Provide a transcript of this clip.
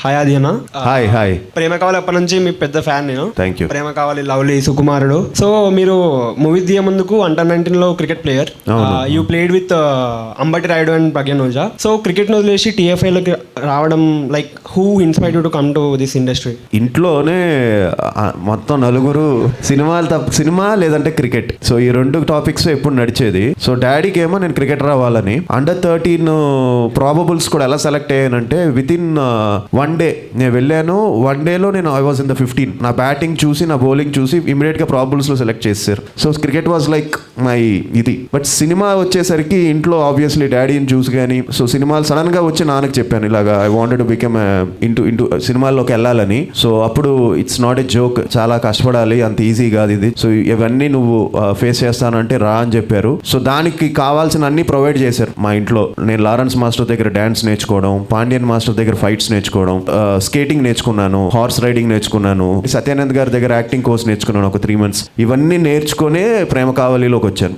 Hi ఆది అన్న. Hi ప్రేమ కావాలి అప్పటి నుంచి మీ పెద్ద ఫ్యాన్ నేను. Thank you. ప్రేమ కావాలి, లవ్లీ, సుకుమారుడు. సో మీరు మూవీ దిగే ముందుకు అండర్ 19 లో cricket player. You played with Ambati Rayudu and Pragyan Ojha. So cricket ను వదిలేసి TFI లోకి రావడం like who inspired you to come to this industry? ఇంట్లోనే మొత్తం నలుగురు సినిమా లేదంటే క్రికెట్, సో ఈ రెండు టాపిక్స్ ఎప్పుడు నడిచేది. సో డాడీకి ఏమో నేను క్రికెట్ రావాలని. అండర్ 13 ప్రాబబుల్స్ కూడా ఎలా సెలెక్ట్ అయ్యానంటే విత్ ఇన్ 1 day నేను వెళ్ళాను. 1 dayలో నేను ఐ వాజ్ ఇన్ ద 15. నా బ్యాటింగ్ చూసి నా బౌలింగ్ చూసి ఇమీడియట్ గా ప్రాబబుల్స్ లో సెలెక్ట్ చేశారు. So cricket was like my ఇది. బట్ సినిమా వచ్చేసరికి ఇంట్లో ఆబ్వియస్లీ డాడీని చూసి కానీ, సో సినిమాలు సడన్ గా వచ్చి నాన్నకి చెప్పాను ఇలాగా I wanted to become into సినిమాల్లోకి వెళ్ళాలని. సో అప్పుడు ఇట్స్ నాట్ ఎ జోక్, చాలా కష్టపడాలి, అంత ఈజీ కాదు ఇది. సో ఇవన్నీ నువ్వు ఫేస్ చేస్తానంటే రా అని చెప్పారు. సో దానికి కావాల్సిన అన్ని ప్రొవైడ్ చేశారు మా ఇంట్లో. నేను లారెన్స్ మాస్టర్ దగ్గర డాన్స్ నేర్చుకోవడం, పాండ్యన్ మాస్టర్ దగ్గర ఫైట్స్ నేర్చుకోవడం, స్కేటింగ్ నేర్చుకున్నాను, హార్స్ రైడింగ్ నేర్చుకున్నాను, సత్యానంద్ గారి దగ్గర యాక్టింగ్ కోర్స్ నేర్చుకున్నాను ఒక 3 months. ఇవన్నీ నేర్చుకునే ప్రేమ కావలిలోకి వచ్చాను.